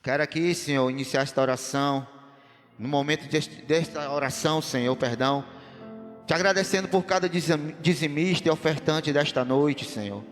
Quero aqui, Senhor, iniciar esta oração. No momento desta oração, Senhor, perdão, te agradecendo por cada dizimista e ofertante desta noite, Senhor,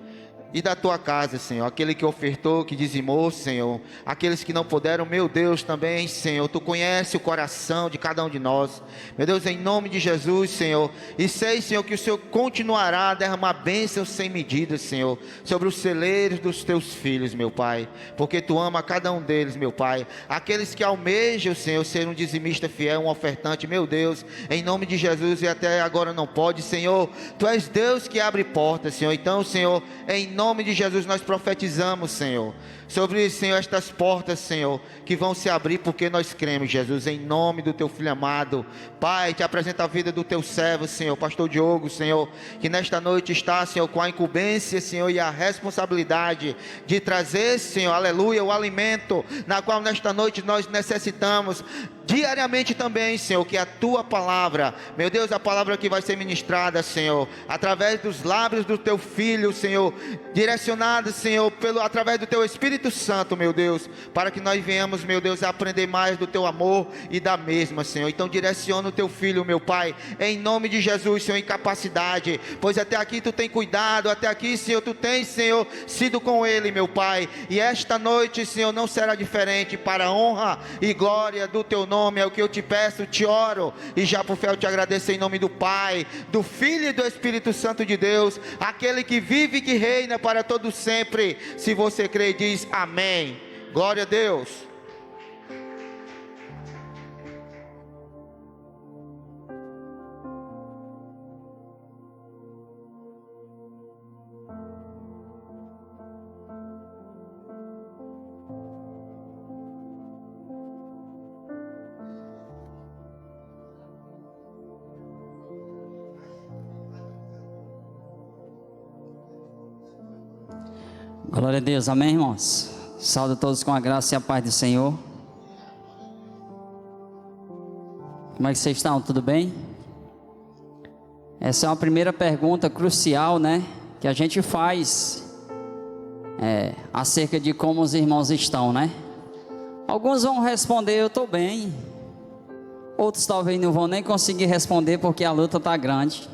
e da tua casa, Senhor, aquele que ofertou, que dizimou, Senhor, aqueles que não puderam, meu Deus, também, Senhor, tu conhece o coração de cada um de nós, meu Deus, em nome de Jesus, Senhor, e sei, Senhor, que o Senhor continuará a derramar bênçãos sem medida, Senhor, sobre os celeiros dos teus filhos, meu Pai, porque tu ama cada um deles, meu Pai, aqueles que almejam, Senhor, ser um dizimista fiel, um ofertante, meu Deus, em nome de Jesus, e até agora não pode, Senhor, tu és Deus que abre portas, Senhor, então, Senhor, em nome de Jesus nós profetizamos, Senhor, sobre, Senhor, estas portas, Senhor, que vão se abrir porque nós cremos, Jesus, em nome do teu Filho amado. Pai, te apresenta a vida do teu servo, Senhor, pastor Diogo, Senhor, que nesta noite está, Senhor, com a incumbência, Senhor, e a responsabilidade de trazer, Senhor, aleluia, o alimento, na qual nesta noite nós necessitamos, diariamente também, Senhor, que a tua palavra, meu Deus, a palavra que vai ser ministrada, Senhor, através dos lábios do teu Filho, Senhor, direcionada, Senhor, através do teu Espírito Santo, meu Deus, para que nós venhamos, meu Deus, a aprender mais do teu amor e da mesma, Senhor. Então direciona o teu Filho, meu Pai, em nome de Jesus, Senhor, em capacidade, pois até aqui tu tem cuidado, até aqui, Senhor, tu tens, Senhor, sido com ele, meu Pai, e esta noite, Senhor, não será diferente, para a honra e glória do teu nome, é o que eu te peço, te oro, e já por fé eu te agradeço em nome do Pai, do Filho e do Espírito Santo de Deus, aquele que vive e que reina para todo sempre. Se você crê, diz amém. Glória a Deus. Glória a Deus, amém, irmãos? Saúdo a todos com a graça e a paz do Senhor. Como é que vocês estão? Tudo bem? Essa é uma primeira pergunta crucial, né? Que a gente faz acerca de como os irmãos estão, né? Alguns vão responder, eu estou bem. Outros talvez não vão nem conseguir responder porque a luta está grande.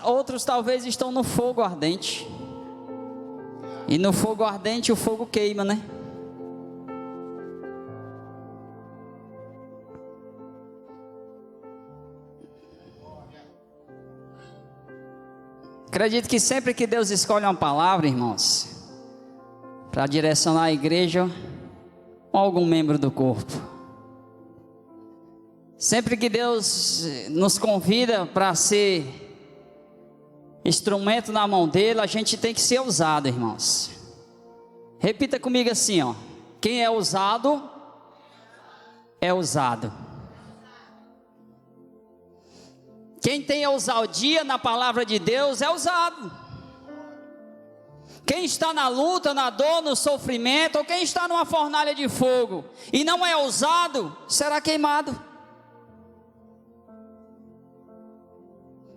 Outros talvez estão no fogo ardente. E no fogo ardente o fogo queima, né? Acredito que sempre que Deus escolhe uma palavra, irmãos, para direcionar a igreja ou algum membro do corpo, sempre que Deus nos convida para ser instrumento na mão dele, a gente tem que ser ousado, irmãos. Repita comigo assim, ó: quem é ousado é usado. Quem tem ousadia na palavra de Deus é usado. Quem está na luta, na dor, no sofrimento, ou quem está numa fornalha de fogo e não é ousado, será queimado.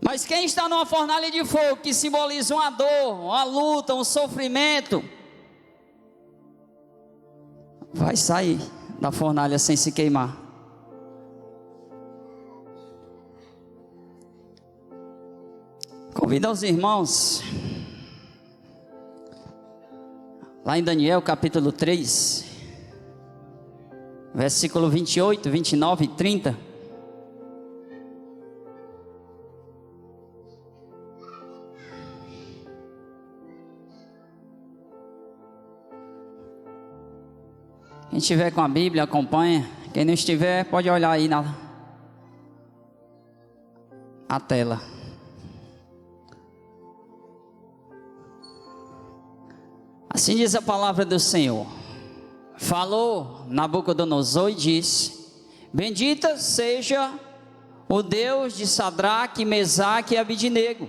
Mas quem está numa fornalha de fogo, que simboliza uma dor, uma luta, um sofrimento, vai sair da fornalha sem se queimar. Convido os irmãos, lá em Daniel capítulo 3, versículo 28, 29 e 30. Quem estiver com a Bíblia, acompanha. Quem não estiver, pode olhar aí na tela. Assim diz a palavra do Senhor. Falou Nabucodonosor e disse: bendita seja o Deus de Sadraque, Mesaque e Abidnego,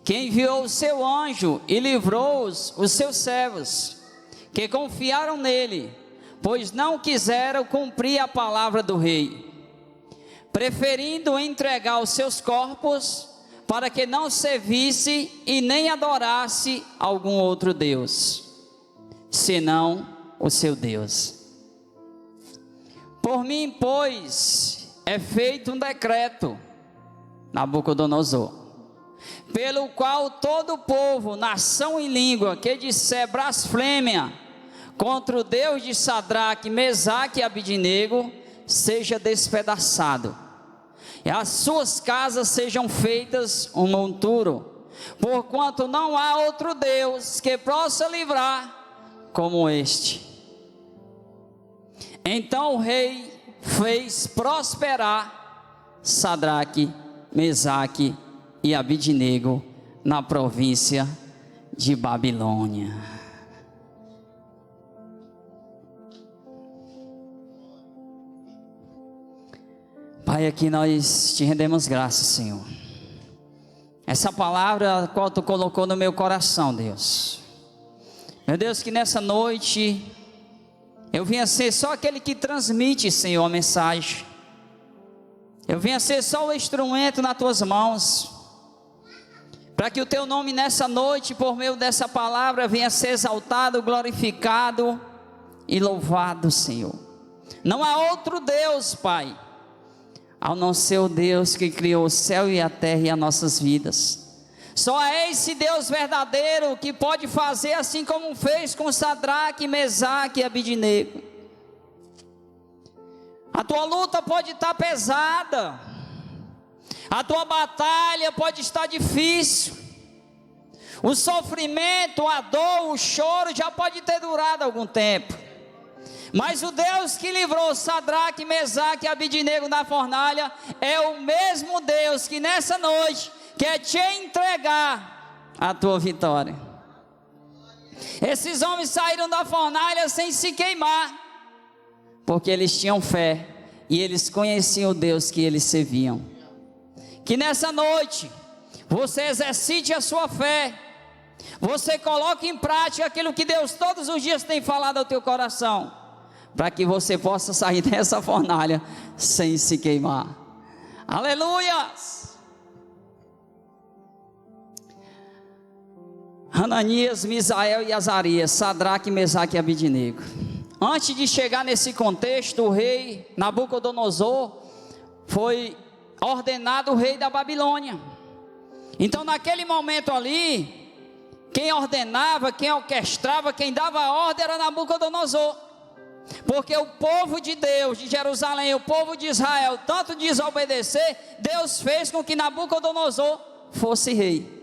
que enviou o seu anjo e livrou os seus servos, que confiaram nele, pois não quiseram cumprir a palavra do rei, preferindo entregar os seus corpos para que não servisse e nem adorasse algum outro Deus. senão o seu Deus. Por mim, pois, é feito um decreto, Nabucodonosor, pelo qual todo povo, nação e língua que disser blasfêmia contra o Deus de Sadraque, Mesaque e Abidnego, seja despedaçado, e as suas casas sejam feitas um monturo, porquanto não há outro Deus que possa livrar como este. Então o rei fez prosperar Sadraque, Mesaque e Abidnego na província de Babilônia. Pai, aqui nós te rendemos graças, Senhor. Essa palavra a qual tu colocou no meu coração, Deus. Meu Deus, que nessa noite eu venha ser só aquele que transmite, Senhor, a mensagem. Eu venha ser só o instrumento nas tuas mãos, para que o teu nome nessa noite, por meio dessa palavra, venha ser exaltado, glorificado e louvado, Senhor. Não há outro Deus, Pai, ao não ser o Deus que criou o céu e a terra e as nossas vidas. Só é esse Deus verdadeiro que pode fazer assim como fez com Sadraque, Mesaque e Abidnego. A tua luta pode estar pesada, a tua batalha pode estar difícil, o sofrimento, a dor, o choro já pode ter durado algum tempo, mas o Deus que livrou Sadraque, Mesaque e Abidnego da fornalha é o mesmo Deus que nessa noite quer te entregar a tua vitória. Esses homens saíram da fornalha sem se queimar, porque eles tinham fé e eles conheciam o Deus que eles serviam. Que nessa noite você exercite a sua fé, você coloque em prática aquilo que Deus todos os dias tem falado ao teu coração, para que você possa sair dessa fornalha sem se queimar. Aleluia! Ananias, Misael e Azarias, Sadraque, Mesaque e Abidnego. Antes de chegar nesse contexto, o rei Nabucodonosor foi ordenado o rei da Babilônia. Então naquele momento ali, quem ordenava, quem orquestrava, quem dava a ordem era Nabucodonosor. Porque o povo de Deus, de Jerusalém, o povo de Israel, tanto desobedecer, Deus fez com que Nabucodonosor fosse rei.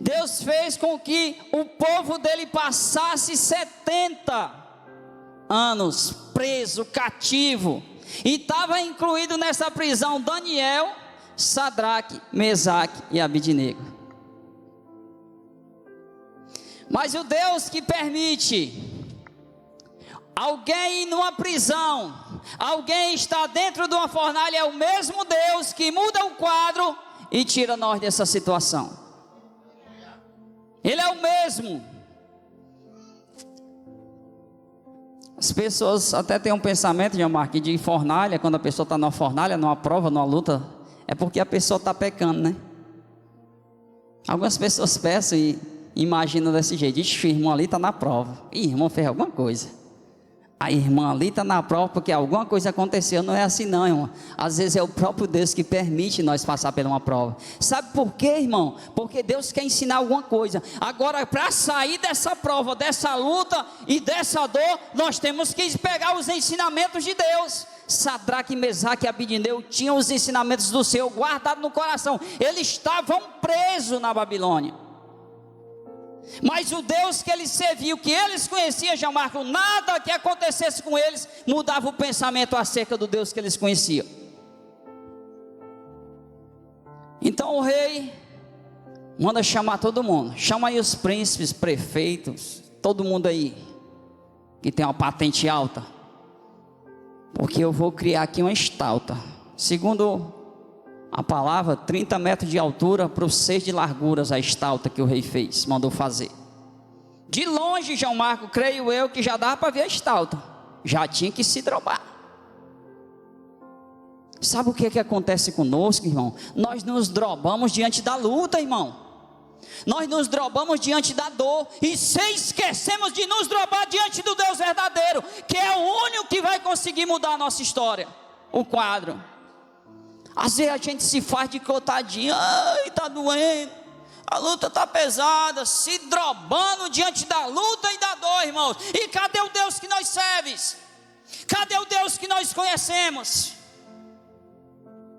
Deus fez com que o povo dele passasse 70 anos preso, cativo, e estava incluído nessa prisão Daniel, Sadraque, Mesaque e Abidnego. Mas o Deus que permite alguém ir numa prisão, alguém está dentro de uma fornalha, é o mesmo Deus que muda o quadro e tira nós dessa situação. Ele é o mesmo. As pessoas até têm um pensamento, Gilmar, que de fornalha, quando a pessoa está numa fornalha, numa prova, numa luta, é porque a pessoa está pecando, né? Algumas pessoas pensam e imaginam desse jeito: ixi, o irmão ali está na prova, ih, irmão fez alguma coisa. A irmã ali está na prova porque alguma coisa aconteceu. Não é assim não, irmão. Às vezes é o próprio Deus que permite nós passar por uma prova. Sabe por quê, irmão? Porque Deus quer ensinar alguma coisa. Agora, para sair dessa prova, dessa luta e dessa dor, nós temos que pegar os ensinamentos de Deus. Sadraque, Mesaque e Abidnego tinham os ensinamentos do Senhor guardados no coração. Eles estavam presos na Babilônia. Mas o Deus que eles serviam, que eles conheciam, João Marcos, nada que acontecesse com eles mudava o pensamento acerca do Deus que eles conheciam. Então o rei manda chamar todo mundo. Chama aí os príncipes, prefeitos, todo mundo aí que tem uma patente alta, porque eu vou criar aqui uma estátua, segundo a palavra, 30 metros de altura para os 6 de larguras, a estátua que o rei fez, mandou fazer. De longe, João Marco, creio eu que já dava para ver a estátua, já tinha que se drobar. Sabe o que acontece conosco, irmão? Nós nos drobamos diante da luta, irmão. Nós nos dobramos diante da dor e esquecemos de nos dobrar diante do Deus verdadeiro, que é o único que vai conseguir mudar a nossa história, o quadro. Às vezes a gente se faz de cotadinho, ai, está doendo, a luta está pesada, se dobrando diante da luta e da dor, irmãos. E cadê o Deus que nós servemos? Cadê o Deus que nós conhecemos?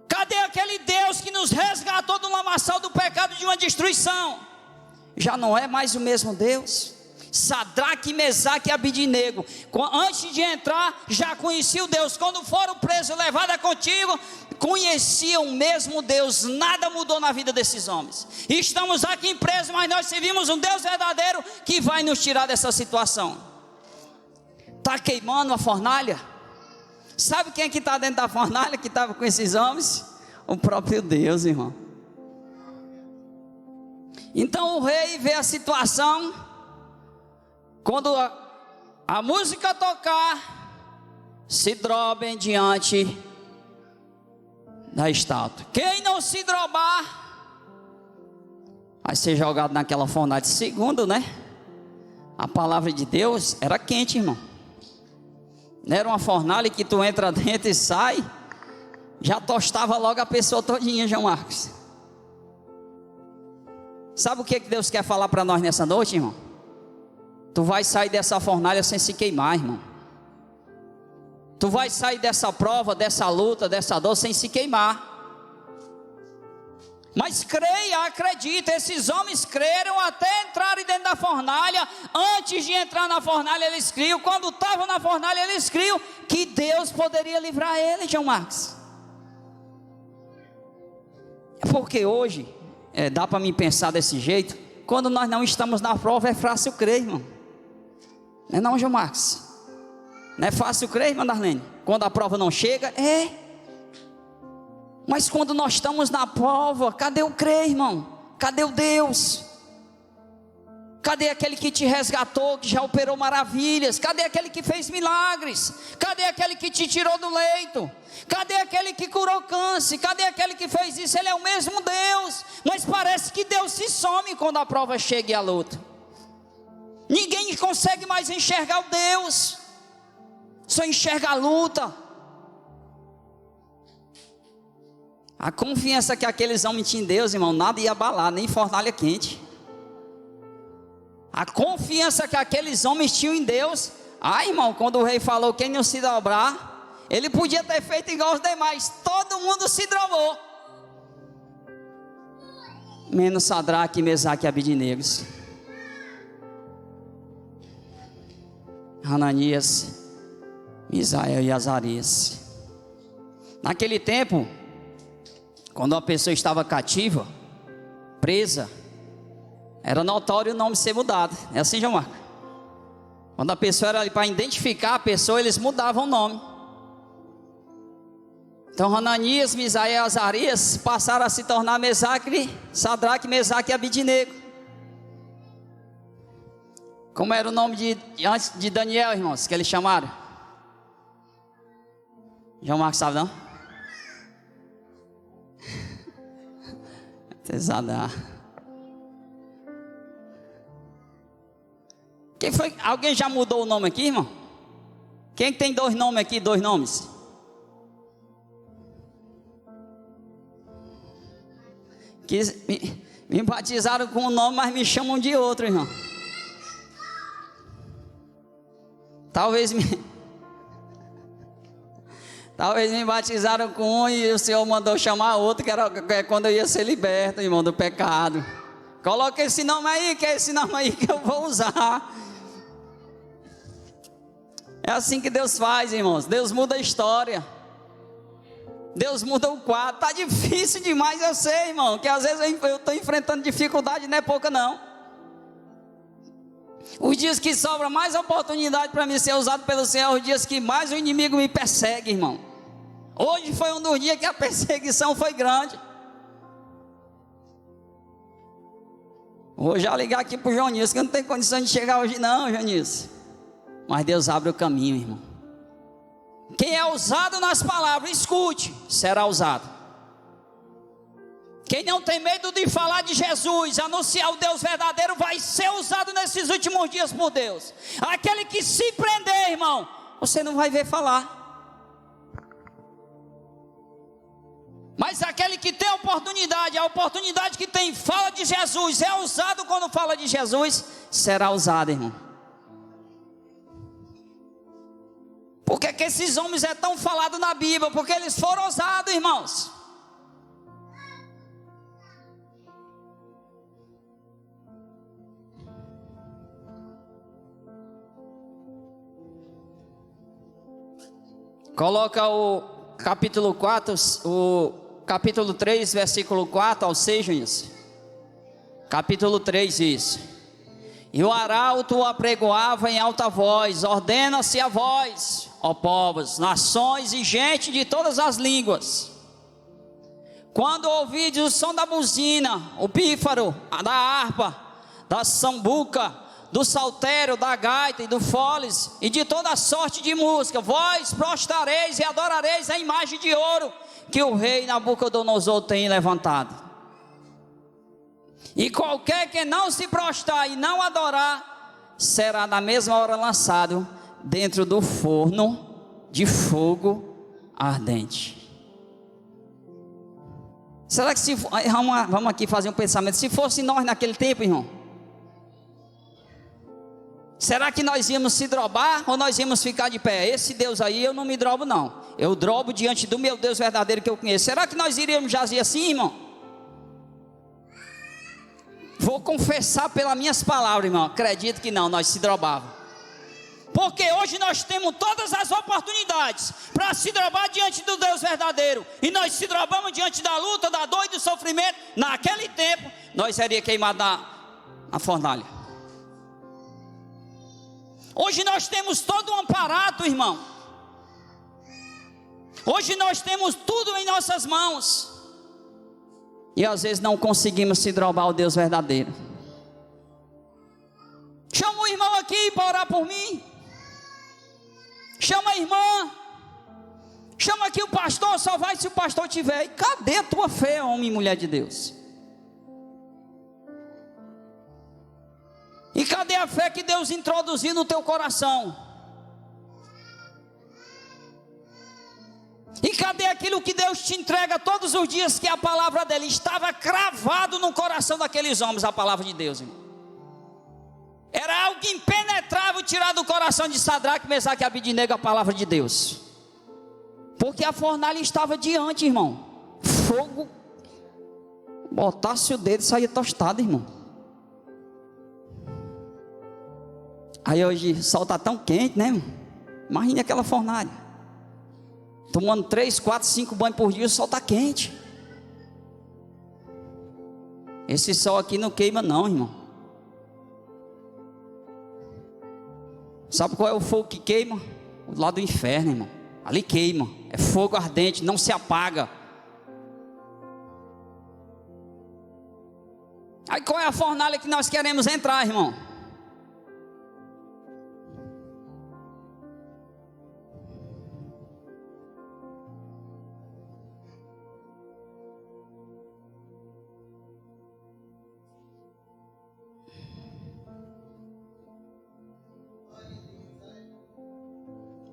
Cadê aquele Deus que nos resgatou do lamaçal do pecado, de uma destruição? Já não é mais o mesmo Deus. Sadraque, Mesaque e Abidinego, antes de entrar, já conhecia o Deus. Quando foram presos, levados contigo, conheciam o mesmo Deus. Nada mudou na vida desses homens. Estamos aqui presos, mas nós servimos um Deus verdadeiro, que vai nos tirar dessa situação. Está queimando a fornalha? Sabe quem é que está dentro da fornalha, que estava com esses homens? O próprio Deus, irmão. Então o rei vê a situação. Quando a música tocar, se dobrem diante da estátua. Quem não se dobrar, vai ser jogado naquela fornalha. Segundo, né? A palavra de Deus era quente, irmão. Não era uma fornalha que tu entra dentro e sai, já tostava logo a pessoa todinha, João Marcos. Sabe o que Deus quer falar para nós nessa noite, irmão? Tu vai sair dessa fornalha sem se queimar, irmão. Tu vai sair dessa prova, dessa luta, dessa dor sem se queimar. Mas creia, acredita, esses homens creram até entrarem dentro da fornalha. Antes de entrar na fornalha eles criam. Quando estavam na fornalha eles criam que Deus poderia livrar eles, João Marcos. É porque hoje, dá para mim pensar desse jeito. Quando nós não estamos na prova é fácil crer, irmão. Não é não, João Marcos? Não é fácil crer, irmã Darlene? Quando a prova não chega, Mas quando nós estamos na prova, cadê o crer, irmão? Cadê o Deus? Cadê aquele que te resgatou, que já operou maravilhas? Cadê aquele que fez milagres? Cadê aquele que te tirou do leito? Cadê aquele que curou câncer? Cadê aquele que fez isso? Ele é o mesmo Deus. Mas parece que Deus se some quando a prova chega e a luta. Ninguém consegue mais enxergar o Deus, só enxerga a luta. A confiança que aqueles homens tinham em Deus, irmão, nada ia abalar, nem fornalha quente. A confiança que aqueles homens tinham em Deus. Irmão, quando o rei falou quem não se dobrar, ele podia ter feito igual os demais. Todo mundo se dobrou, menos Sadraque, Mesaque e Abidinego. Ananias, Misael e Azarias. Naquele tempo, quando uma pessoa estava cativa, presa, era notório o nome ser mudado. É assim, João Marcos? Quando a pessoa era ali para identificar a pessoa, eles mudavam o nome. Então Ananias, Misael e Azarias passaram a se tornar Mesaque, Sadraque, Mesaque e Abidinego. Como era o nome antes de Daniel, irmãos, que eles chamaram? João Marcos sabe não? Pesada. Quem foi? Alguém já mudou o nome aqui, irmão? Quem tem dois nomes aqui, dois nomes? Me batizaram com um nome, mas me chamam de outro, irmão. Talvez me batizaram com um e o Senhor mandou chamar outro, que era quando eu ia ser liberto, irmão, do pecado. Coloca esse nome aí, que é esse nome aí que eu vou usar. É assim que Deus faz, irmãos. Deus muda a história. Deus muda o quadro. Está difícil demais, eu sei, irmão, que às vezes eu estou enfrentando dificuldade, não é pouca não. Os dias que sobra mais oportunidade para mim ser usado pelo Senhor, os dias que mais o inimigo me persegue, irmão. Hoje foi um dos dias que a perseguição foi grande. Vou já ligar aqui para o Jonício, que eu não tenho condição de chegar hoje não, Jonício. Mas Deus abre o caminho, irmão. Quem é usado nas palavras, escute, será usado. Quem não tem medo de falar de Jesus, anunciar o Deus verdadeiro, vai ser usado nesses últimos dias por Deus. Aquele que se prender, irmão, você não vai ver falar. Mas aquele que tem oportunidade, a oportunidade que tem, fala de Jesus, é usado quando fala de Jesus, será usado, irmão. Por que que esses homens é tão falado na Bíblia? Porque eles foram ousados, irmãos. Coloca o capítulo 4, o capítulo 3, versículo 4 ao 6, Juninho. Capítulo 3 diz: E o arauto apregoava em alta voz: Ordena-se a vós, ó povos, nações e gente de todas as línguas. Quando ouvides o som da buzina, o pífaro, da harpa, da sambuca, do saltério, da gaita e do foles, e de toda sorte de música, vós prostrareis e adorareis a imagem de ouro que o rei Nabucodonosor tem levantado. E qualquer que não se prostrar e não adorar, será na mesma hora lançado dentro do forno de fogo ardente. Será que se vamos aqui fazer um pensamento, se fosse nós naquele tempo, irmão, será que nós íamos se drobar ou nós íamos ficar de pé? Esse Deus aí eu não me drobo não, eu drobo diante do meu Deus verdadeiro que eu conheço. Será que nós iríamos jazir assim, irmão? Vou confessar pelas minhas palavras, irmão, acredito que não, nós se drobávamos. Porque hoje nós temos todas as oportunidades para se drobar diante do Deus verdadeiro, e nós se drobamos diante da luta, da dor e do sofrimento. Naquele tempo nós seríamos queimados na fornalha. Hoje nós temos todo um aparato, irmão. Hoje nós temos tudo em nossas mãos, e às vezes não conseguimos se drobar ao Deus verdadeiro. Chama o irmão aqui para orar por mim. Chama a irmã. Chama aqui o pastor, só vai se o pastor tiver. E cadê a tua fé, homem e mulher de Deus? E cadê a fé que Deus introduziu no teu coração? E cadê aquilo que Deus te entrega todos os dias, que a palavra dele estava cravado no coração daqueles homens, a palavra de Deus, irmão? Era algo impenetrável tirar do coração de Sadraque, Mesaque e Abidnego a palavra de Deus. Porque a fornalha estava diante, irmão. Fogo, botasse o dedo e saía tostado, irmão. Aí hoje o sol está tão quente, né, irmão? Imagine aquela fornalha. Tomando 3, 4, 5 banhos por dia, o sol está quente. Esse sol aqui não queima não, irmão. Sabe qual é o fogo que queima? O lado do inferno, irmão. Ali queima, é fogo ardente, não se apaga. Aí qual é a fornalha que nós queremos entrar, irmão?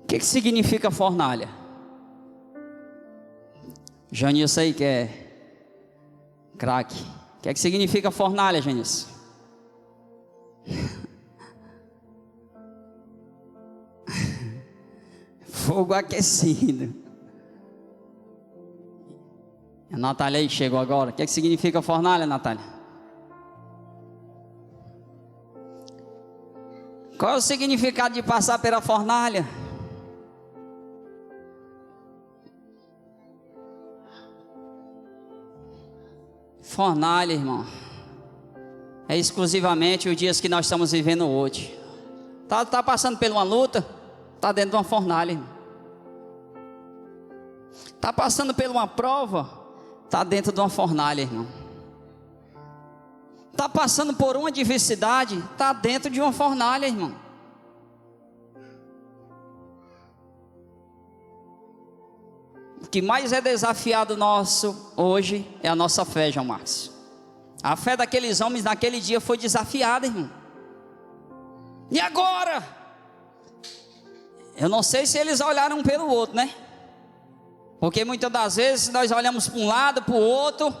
O que significa fornalha? Janilson aí que é craque. O que significa fornalha, Janilson? Fogo aquecido. A Natália aí chegou agora. O que significa fornalha, Natália? Qual é o significado de passar pela fornalha? Fornalha, irmão, é exclusivamente os dias que nós estamos vivendo hoje. Tá passando por uma luta, está dentro de uma fornalha, irmão. Está passando por uma prova, está dentro de uma fornalha, irmão. Está passando por uma adversidade, está dentro de uma fornalha, irmão. O que mais é desafiado nosso hoje é a nossa fé, João Márcio. A fé daqueles homens naquele dia foi desafiada, irmão. E agora? Eu não sei se eles olharam um pelo outro, né? Porque muitas das vezes nós olhamos para um lado, para o outro.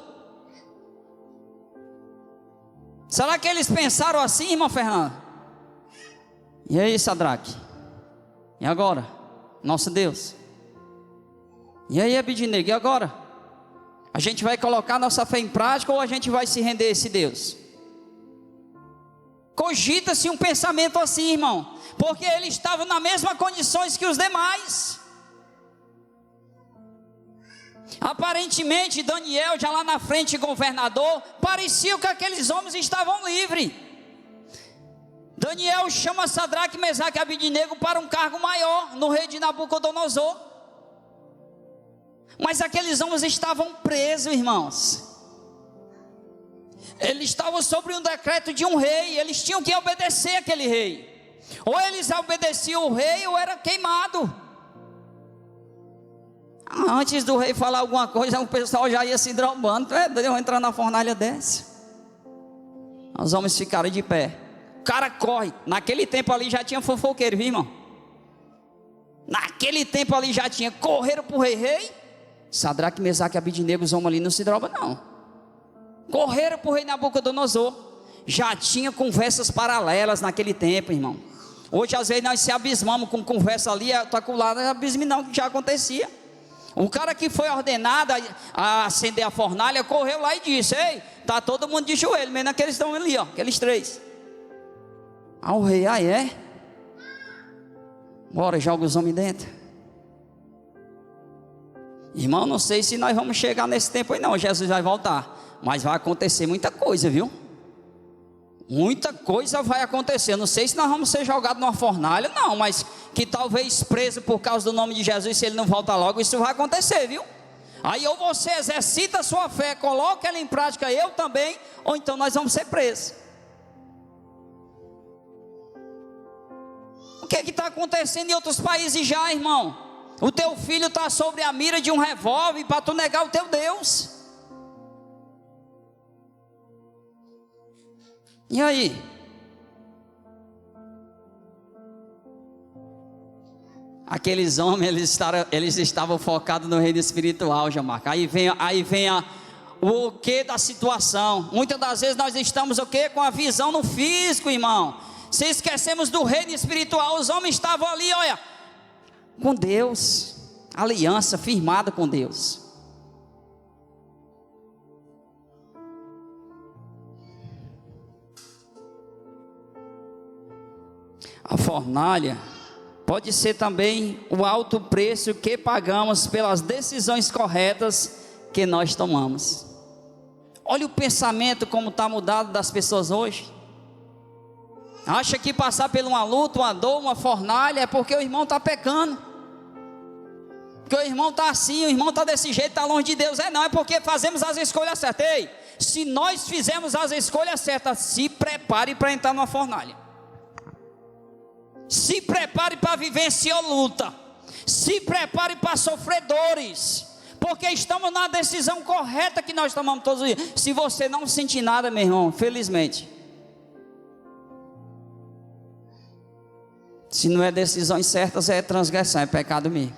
Será que eles pensaram assim, irmão Fernando? E aí, Sadraque? E agora? Nosso Deus? E aí, Abidnego? E agora? A gente vai colocar nossa fé em prática ou a gente vai se render a esse Deus? Cogita-se um pensamento assim, irmão, porque eles estavam nas mesmas condições que os demais. Aparentemente Daniel, já lá na frente governador, parecia que aqueles homens estavam livres. Daniel chama Sadraque, Mesaque e Abidnego para um cargo maior no rei de Nabucodonosor. Mas aqueles homens estavam presos, irmãos. Eles estavam sobre um decreto de um rei, eles tinham que obedecer aquele rei. Ou eles obedeciam o rei ou era queimado. Antes do rei falar alguma coisa, o pessoal já ia se drobando. Eu entrar na fornalha dessa. Os homens ficaram de pé. O cara corre. Naquele tempo ali já tinha fofoqueiro, viu, irmão? Naquele tempo ali já tinha. Correram para o rei. Sadraque, Mesaque e Abidnego, os homens ali não se drobam, não. Correram para o rei Nabucodonosor. Já tinha conversas paralelas naquele tempo, irmão. Hoje às vezes nós se abismamos com conversa ali, está com lá, não é abismo não, que já acontecia. O cara que foi ordenado a acender a fornalha, correu lá e disse: ei, está todo mundo de joelho, menos aqueles estão ali, ó, aqueles 3. O rei, é? Bora, joga os homens dentro. Irmão, não sei se nós vamos chegar nesse tempo aí não, Jesus vai voltar. Mas vai acontecer muita coisa, viu? Muita coisa vai acontecer. Eu não sei se nós vamos ser jogados numa fornalha, não, mas que talvez preso por causa do nome de Jesus, se ele não voltar logo, isso vai acontecer, viu? Aí ou você exercita a sua fé, coloca ela em prática, eu também, ou então nós vamos ser presos. O que está acontecendo em outros países já, irmão? O teu filho está sobre a mira de um revólver para tu negar o teu Deus. E aí? Aqueles homens, eles estavam focados no reino espiritual, Jamarca. Aí vem o que da situação. Muitas das vezes nós estamos o que? Com a visão no físico, irmão. Se esquecemos do reino espiritual, os homens estavam ali, olha, com Deus, aliança firmada com Deus. A fornalha pode ser também o alto preço que pagamos pelas decisões corretas que nós tomamos. Olha o pensamento como está mudado das pessoas hoje. Acha que passar por uma luta, uma dor, uma fornalha é porque o irmão está pecando. Porque o irmão está assim, o irmão está desse jeito, está longe de Deus. Não, é porque fazemos as escolhas certas. Ei, se nós fizermos as escolhas certas, se prepare para entrar numa fornalha. Se prepare para vivenciar luta. Se prepare para sofrer dores. Porque estamos na decisão correta que nós tomamos todos os dias. Se você não sentir nada, meu irmão, felizmente. Se não é decisões certas, é transgressão, é pecado mesmo.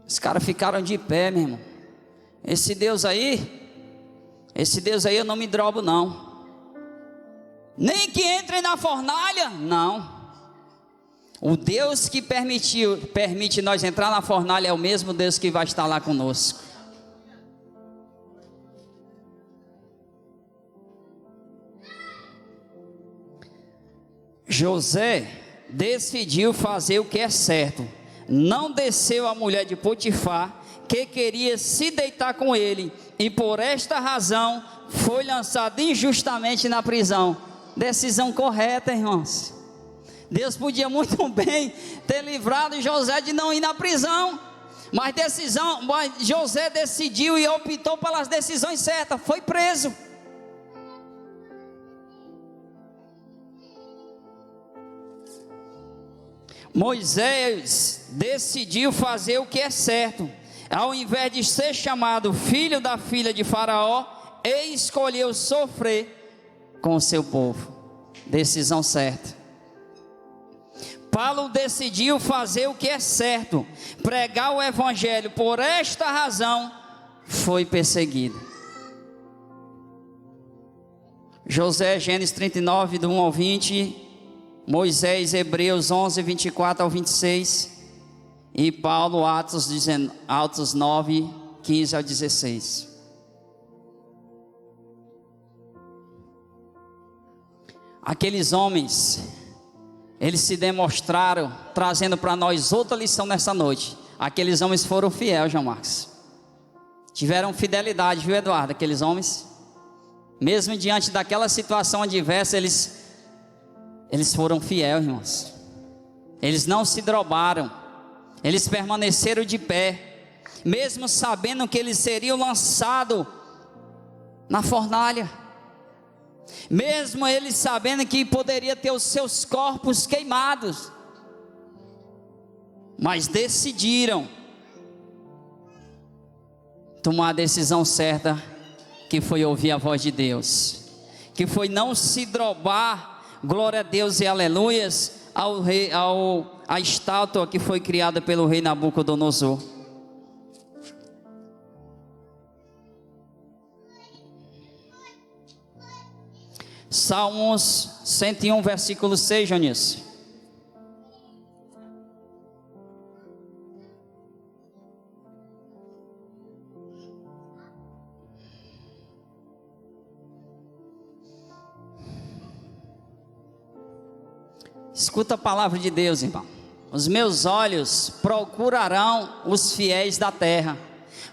Os caras ficaram de pé, meu irmão. Esse Deus aí eu não me drobo não. Nem que entre na fornalha, não. O Deus que permite nós entrar na fornalha é o mesmo Deus que vai estar lá conosco. José decidiu fazer o que é certo. Não desceu a mulher de Potifar, que queria se deitar com ele, e por esta razão foi lançado injustamente na prisão. Decisão correta, irmãos. Deus podia muito bem ter livrado José de não ir na prisão, mas José decidiu e optou pelas decisões certas, foi preso. Moisés decidiu fazer o que é certo, ao invés de ser chamado filho da filha de Faraó, ele escolheu sofrer com o seu povo. Decisão certa. Paulo decidiu fazer o que é certo, pregar o evangelho. Por esta razão foi perseguido. José, Gênesis 39, do 1 ao 20. Moisés, Hebreus 11, 24 ao 26. E Paulo, Atos 9, 15 ao 16. Aqueles homens, eles se demonstraram, trazendo para nós outra lição nessa noite. Aqueles homens foram fiéis, João Marcos. Tiveram fidelidade, viu, Eduardo? Aqueles homens, mesmo diante daquela situação adversa, eles foram fiéis, irmãos. Eles não se drobaram. Eles permaneceram de pé, mesmo sabendo que eles seriam lançados na fornalha, mesmo eles sabendo que poderia ter os seus corpos queimados, mas decidiram tomar a decisão certa, que foi ouvir a voz de Deus, que foi não se drobar, glória a Deus e aleluias, a estátua que foi criada pelo rei Nabucodonosor. Salmos 101, versículo 6, Jonício. Escuta a palavra de Deus, irmão. Os meus olhos procurarão os fiéis da terra,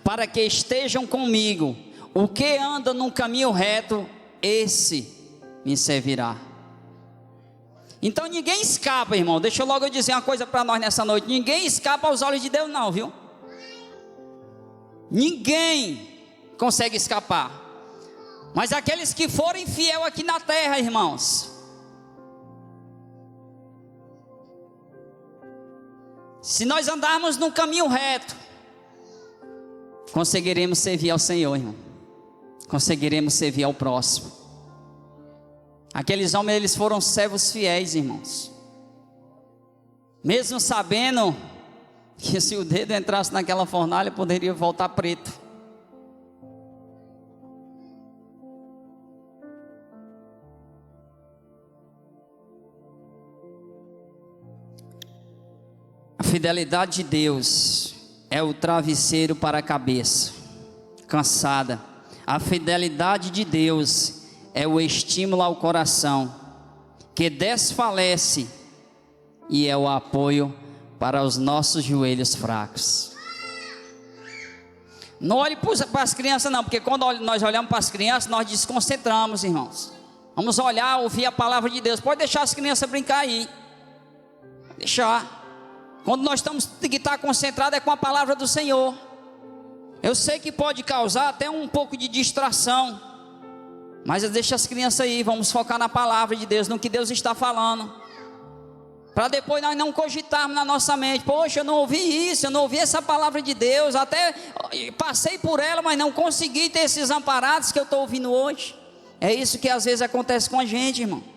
para que estejam comigo. O que anda num caminho reto, esse me servirá. Então ninguém escapa, irmão. Deixa eu logo dizer uma coisa para nós nessa noite. Ninguém escapa aos olhos de Deus não, viu? Ninguém consegue escapar. Mas aqueles que forem fiel aqui na terra, irmãos, se nós andarmos no caminho reto, conseguiremos servir ao Senhor, irmão. Conseguiremos servir ao próximo. Aqueles homens, eles foram servos fiéis, irmãos. Mesmo sabendo que se o dedo entrasse naquela fornalha, poderia voltar preto. A fidelidade de Deus é o travesseiro para a cabeça cansada. A fidelidade de Deus é o estímulo ao coração que desfalece e é o apoio para os nossos joelhos fracos. Não olhe para as crianças não, porque quando nós olhamos para as crianças, nós desconcentramos, irmãos. Vamos olhar, ouvir a palavra de Deus. Pode deixar as crianças brincar aí. Deixar. Quando nós temos que estar concentrados é com a palavra do Senhor. Eu sei que pode causar até um pouco de distração, mas deixa as crianças aí, vamos focar na palavra de Deus, no que Deus está falando, para depois nós não cogitarmos na nossa mente: poxa, eu não ouvi isso, eu não ouvi essa palavra de Deus, até passei por ela, mas não consegui ter esses amparados que eu estou ouvindo hoje. É isso que às vezes acontece com a gente, irmão.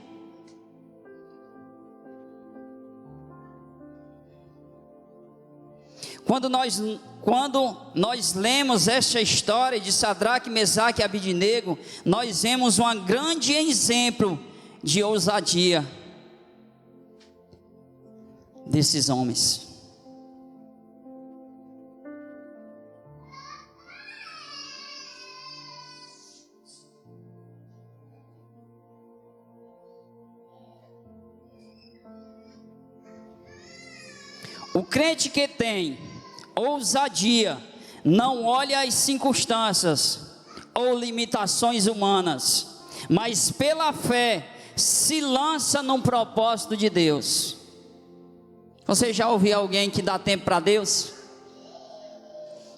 Quando nós lemos esta história de Sadraque, Mesaque e Abidinego, nós vemos um grande exemplo de ousadia desses homens. O crente que tem ousadia não olha as circunstâncias ou limitações humanas, mas pela fé se lança num propósito de Deus. Você já ouviu alguém que dá tempo para Deus?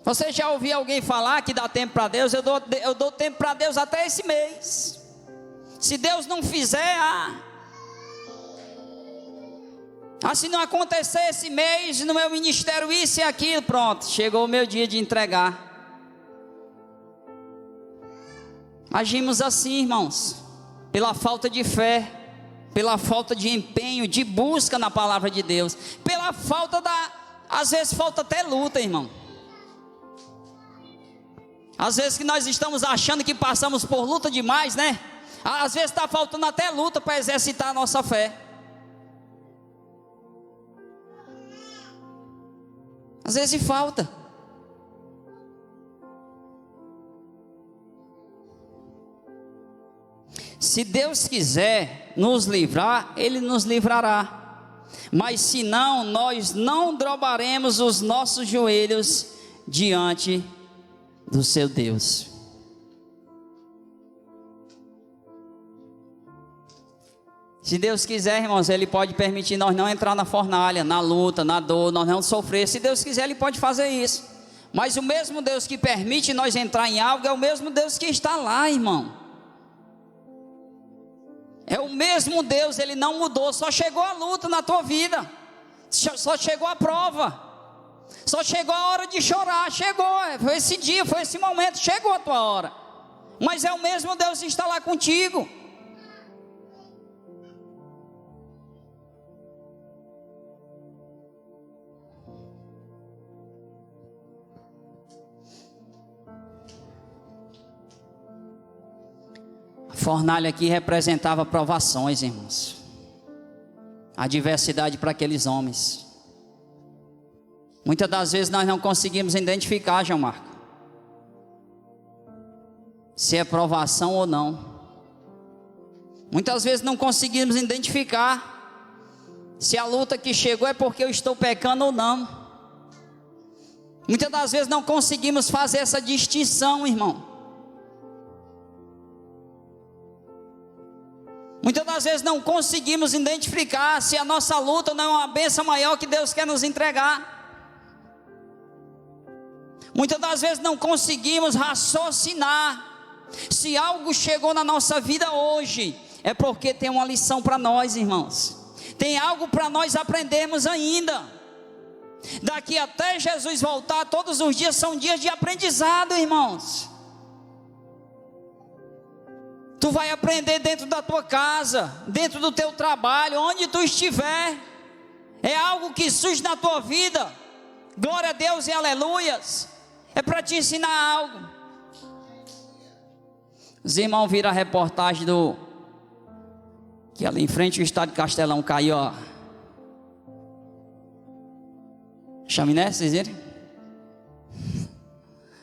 Você já ouviu alguém falar que dá tempo para Deus? Eu dou tempo para Deus até esse mês. Se Deus não fizer, Ah, se não acontecer esse mês no meu ministério isso e aquilo, pronto, chegou o meu dia de entregar. Agimos assim, irmãos, pela falta de fé, pela falta de empenho, de busca na palavra de Deus, pela falta às vezes falta até luta, irmão. Às vezes que nós estamos achando que passamos por luta demais, né? Às vezes está faltando até luta para exercitar a nossa fé. Às vezes falta. Se Deus quiser nos livrar, Ele nos livrará. Mas se não, nós não dobraremos os nossos joelhos diante do seu Deus. Se Deus quiser, irmãos, Ele pode permitir nós não entrar na fornalha, na luta, na dor, nós não sofrer. Se Deus quiser, Ele pode fazer isso. Mas o mesmo Deus que permite nós entrar em algo é o mesmo Deus que está lá, irmão. É o mesmo Deus, Ele não mudou. Só chegou a luta na tua vida, só chegou a prova, só chegou a hora de chorar. Chegou, foi esse dia, foi esse momento, chegou a tua hora. Mas é o mesmo Deus que está lá contigo. A fornalha aqui representava provações, irmãos. Adversidade para aqueles homens. Muitas das vezes nós não conseguimos identificar, João Marco, se é provação ou não. Muitas vezes não conseguimos identificar se a luta que chegou é porque eu estou pecando ou não. Muitas das vezes não conseguimos fazer essa distinção, irmão. Muitas das vezes não conseguimos identificar se a nossa luta não é uma bênção maior que Deus quer nos entregar. Muitas das vezes não conseguimos raciocinar se algo chegou na nossa vida hoje, é porque tem uma lição para nós, irmãos. Tem algo para nós aprendermos ainda. Daqui até Jesus voltar, todos os dias são dias de aprendizado, irmãos. Tu vai aprender dentro da tua casa, dentro do teu trabalho, onde tu estiver. É algo que surge na tua vida. Glória a Deus e aleluias. É para te ensinar algo. Os irmãos viram a reportagem que ali em frente o estádio Castelão caiu, ó. Chaminé, vocês viram?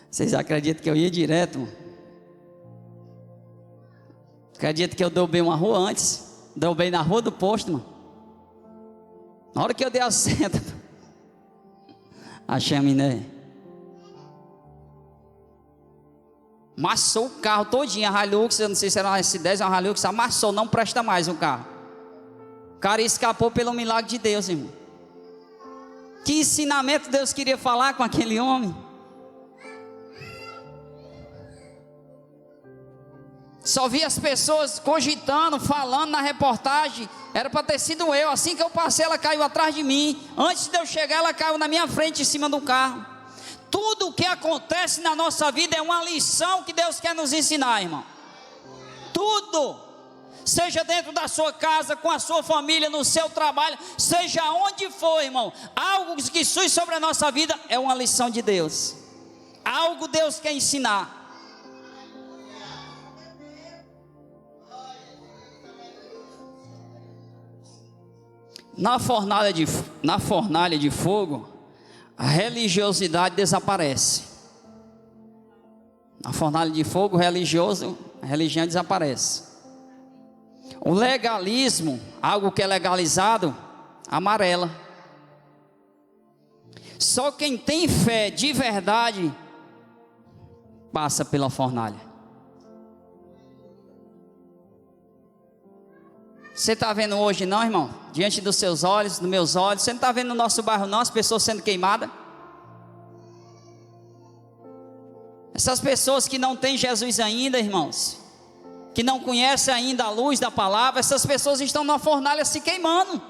Vocês acreditam que eu ia direto, mano? Acredito que eu dobrei uma rua antes. Dobrei na rua do posto, mano. Na hora que eu dei a seta, a chaminé amassou o carro todinho. A Hilux, eu não sei se era uma S10 ou uma Hilux, amassou, não presta mais o carro. O cara escapou pelo milagre de Deus, irmão. Que ensinamento Deus queria falar com aquele homem? Só vi as pessoas cogitando, falando na reportagem. Era para ter sido eu. Assim que eu passei, ela caiu atrás de mim. Antes de eu chegar, ela caiu na minha frente, em cima do carro. Tudo o que acontece na nossa vida é uma lição que Deus quer nos ensinar, irmão. Tudo. Seja dentro da sua casa, com a sua família, no seu trabalho, seja onde for, irmão. Algo que surge sobre a nossa vida é uma lição de Deus. Algo Deus quer ensinar. Na fornalha de fogo, a religiosidade desaparece. Na fornalha de fogo, a religião desaparece. O legalismo, algo que é legalizado, amarela. Só quem tem fé de verdade passa pela fornalha. Você está vendo hoje não, irmão? Diante dos seus olhos, dos meus olhos. Você não está vendo no nosso bairro não, as pessoas sendo queimadas? Essas pessoas que não têm Jesus ainda, irmãos, que não conhecem ainda a luz da palavra, essas pessoas estão na fornalha se queimando.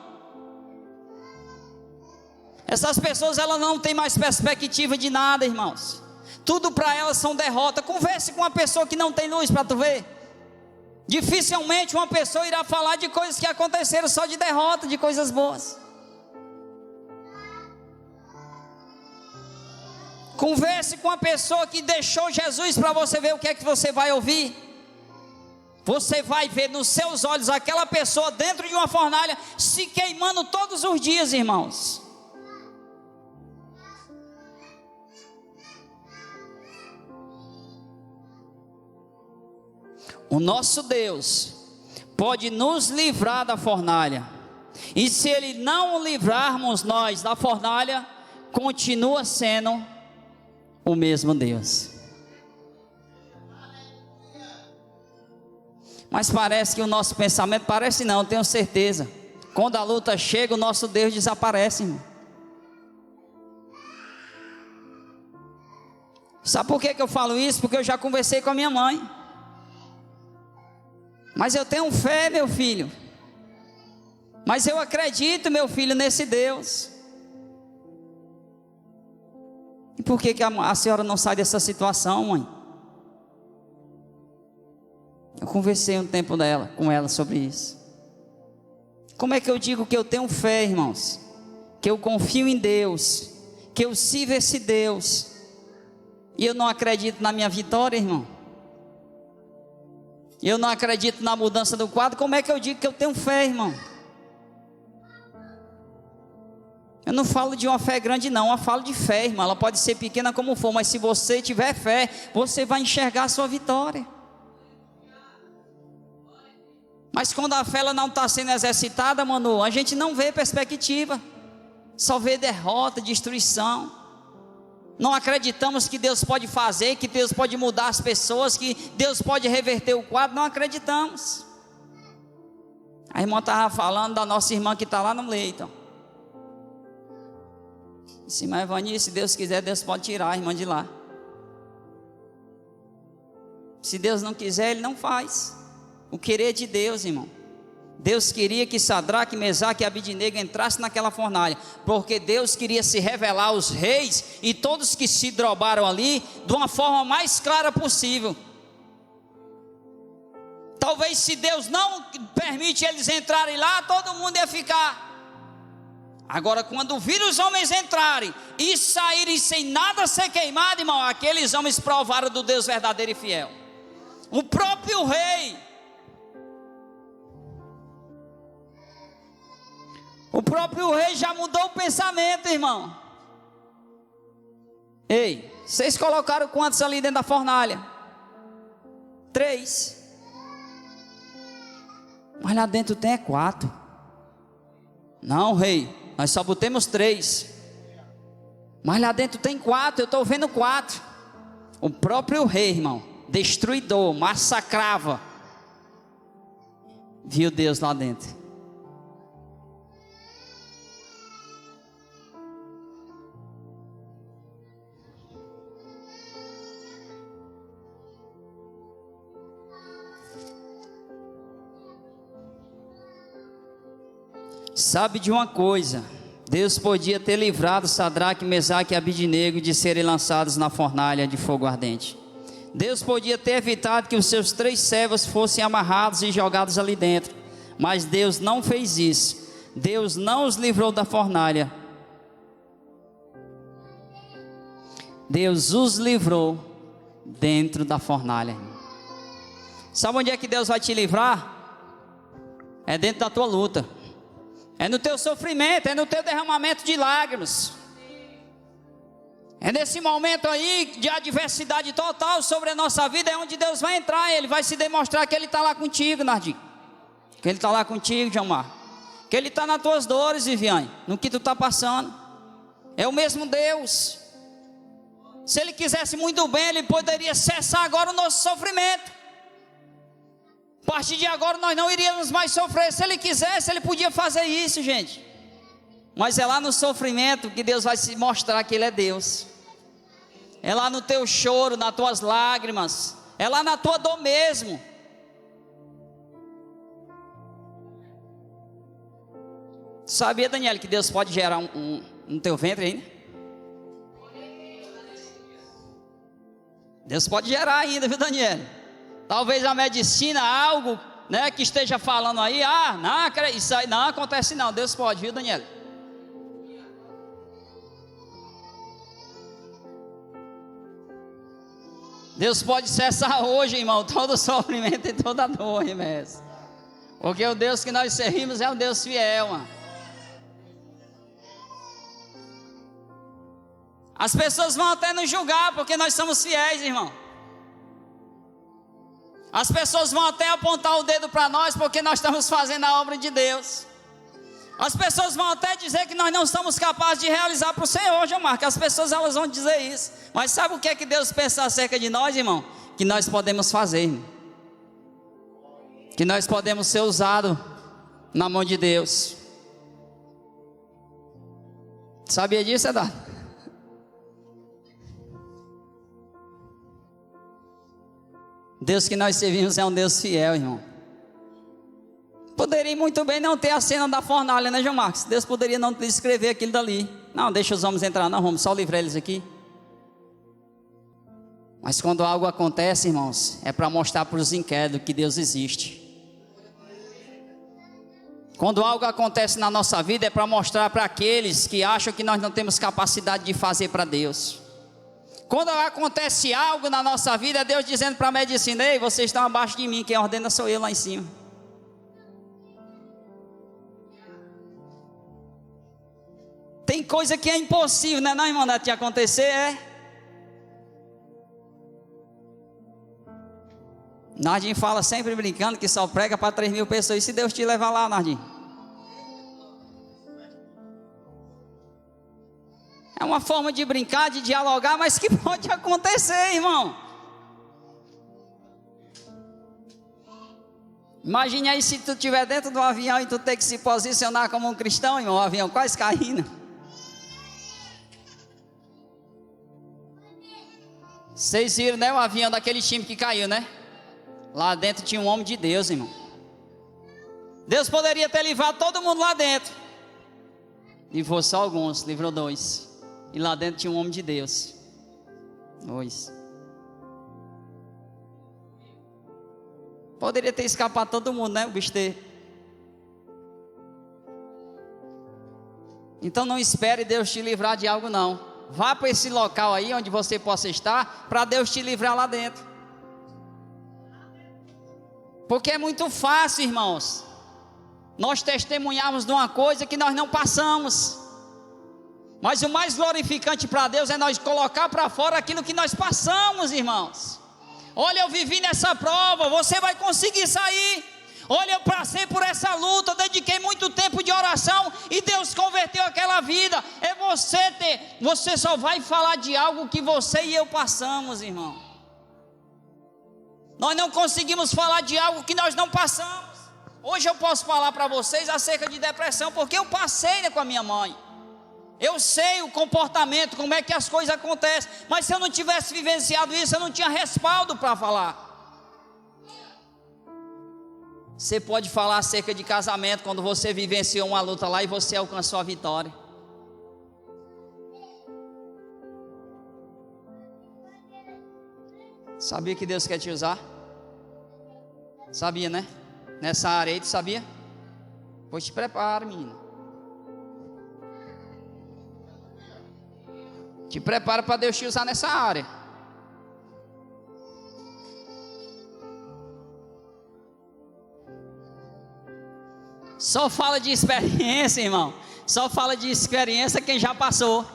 Essas pessoas, elas não têm mais perspectiva de nada, irmãos. Tudo para elas são derrota. Converse com uma pessoa que não tem luz para tu ver. Dificilmente uma pessoa irá falar de coisas que aconteceram só de derrota, de coisas boas. Converse com uma pessoa que deixou Jesus para você ver o que é que você vai ouvir. Você vai ver nos seus olhos aquela pessoa dentro de uma fornalha se queimando todos os dias, irmãos. O nosso Deus pode nos livrar da fornalha, e se Ele não livrarmos nós da fornalha, continua sendo o mesmo Deus. Mas parece que o nosso pensamento, parece não, tenho certeza, quando a luta chega, o nosso Deus desaparece, irmão. Sabe por que eu falo isso? Porque eu já conversei com a minha mãe. Mas eu tenho fé, meu filho. Mas eu acredito, meu filho, nesse Deus. E por que a senhora não sai dessa situação, mãe? Eu conversei um tempo com ela sobre isso. Como é que eu digo que eu tenho fé, irmãos? Que eu confio em Deus, que eu sirvo esse Deus, e eu não acredito na minha vitória, irmão? Eu não acredito na mudança do quadro. Como é que eu digo que eu tenho fé, irmão? Eu não falo de uma fé grande não, eu falo de fé, irmão. Ela pode ser pequena como for, mas se você tiver fé, você vai enxergar a sua vitória. Mas quando a fé ela não está sendo exercitada, mano, a gente não vê perspectiva, só vê derrota, destruição. Não acreditamos que Deus pode fazer, que Deus pode mudar as pessoas, que Deus pode reverter o quadro. Não acreditamos. A irmã estava falando da nossa irmã que está lá no leito. Disse, mas Vani, se Deus quiser, Deus pode tirar a irmã de lá. Se Deus não quiser, Ele não faz. O querer de Deus, irmão. Deus queria que Sadraque, Mesaque e Abidnego entrassem naquela fornalha, porque Deus queria se revelar aos reis e todos que se drobaram ali, de uma forma mais clara possível. Talvez se Deus não permite eles entrarem lá, todo mundo ia ficar. Agora quando viram os homens entrarem e saírem sem nada ser queimado, irmão, aqueles homens provaram do Deus verdadeiro e fiel. O próprio rei, já mudou o pensamento, irmão. Ei, vocês colocaram quantos ali dentro da fornalha? 3. Mas lá dentro tem 4. Não, rei, nós só botemos 3. Mas lá dentro tem 4, eu estou vendo 4. O próprio rei, irmão, destruidor, massacrava, viu Deus lá dentro. Sabe de uma coisa, Deus podia ter livrado Sadraque, Mesaque e Abidnego de serem lançados na fornalha de fogo ardente. Deus podia ter evitado que os seus 3 servos fossem amarrados e jogados ali dentro, mas Deus não fez isso. Deus não os livrou da fornalha. Deus os livrou dentro da fornalha. Sabe onde é que Deus vai te livrar? É dentro da tua luta. É no teu sofrimento, é no teu derramamento de lágrimas. É nesse momento aí de adversidade total sobre a nossa vida, é onde Deus vai entrar. Ele vai se demonstrar que Ele está lá contigo, Nardim. Que Ele está lá contigo, Jamar. Que Ele está nas tuas dores, Viviane, no que tu está passando. É o mesmo Deus. Se Ele quisesse muito bem, Ele poderia cessar agora o nosso sofrimento. A partir de agora nós não iríamos mais sofrer. Se Ele quisesse, Ele podia fazer isso, gente. Mas é lá no sofrimento que Deus vai se mostrar que Ele é Deus. É lá no teu choro, nas tuas lágrimas. É lá na tua dor mesmo. Sabia, Daniel, que Deus pode gerar no teu ventre ainda? Deus pode gerar ainda, viu, Daniel? Talvez a medicina, algo, né, que esteja falando aí, não, isso aí não acontece não. Deus pode, viu, Daniel? Deus pode cessar hoje, irmão, todo sofrimento e toda dor, irmão. Porque o Deus que nós servimos é um Deus fiel, mano. As pessoas vão até nos julgar porque nós somos fiéis, irmão. As pessoas vão até apontar o dedo para nós porque nós estamos fazendo a obra de Deus. As pessoas vão até dizer que nós não somos capazes de realizar para o Senhor, João Marcos. As pessoas elas vão dizer isso. Mas sabe o que é que Deus pensa acerca de nós, irmão? Que nós podemos fazer, irmão. Que nós podemos ser usados na mão de Deus. Sabia disso, Eduardo? Deus que nós servimos é um Deus fiel, irmão. Poderia muito bem não ter a cena da fornalha, né, João Marcos? Deus poderia não descrever aquilo dali. Não, deixa os homens entrar, não, vamos só livrar eles aqui. Mas quando algo acontece, irmãos, é para mostrar para os incrédulos que Deus existe. Quando algo acontece na nossa vida, é para mostrar para aqueles que acham que nós não temos capacidade de fazer para Deus. Quando acontece algo na nossa vida, é Deus dizendo para a medicina: ei, vocês estão abaixo de mim, quem ordena sou eu lá em cima. Tem coisa que é impossível, né, não, irmão, de acontecer, é. Nardim fala sempre brincando que só prega para 3.000 pessoas. E se Deus te levar lá, Nardim? É uma forma de brincar, de dialogar, mas que pode acontecer, irmão. Imagine aí se tu estiver dentro do avião e tu ter que se posicionar como um cristão, irmão, o avião quase caindo. Vocês viram, né, o avião daquele time que caiu, né? Lá dentro tinha um homem de Deus, irmão. Deus poderia ter livrado todo mundo lá dentro. Livrou só alguns, livrou 2. E lá dentro tinha um homem de Deus. 2. Poderia ter escapado todo mundo, né? O bicho ter. Então não espere Deus te livrar de algo, não. Vá para esse local aí onde você possa estar, para Deus te livrar lá dentro. Porque é muito fácil, irmãos, nós testemunharmos de uma coisa que nós não passamos. Mas o mais glorificante para Deus é nós colocar para fora aquilo que nós passamos, irmãos. Olha, eu vivi nessa prova, você vai conseguir sair. Olha, eu passei por essa luta, dediquei muito tempo de oração e Deus converteu aquela vida. É você só vai falar de algo que você e eu passamos, irmão. Nós não conseguimos falar de algo que nós não passamos. Hoje eu posso falar para vocês acerca de depressão, porque eu passei, né, com a minha mãe. Eu sei o comportamento, como é que as coisas acontecem. Mas se eu não tivesse vivenciado isso, eu não tinha respaldo para falar. Você pode falar acerca de casamento quando você vivenciou uma luta lá e você alcançou a vitória. Sabia que Deus quer te usar? Sabia, né? Nessa área aí, tu sabia? Pois te prepara, menino. Te prepara para Deus te usar nessa área. Só fala de experiência, irmão. Só fala de experiência quem já passou.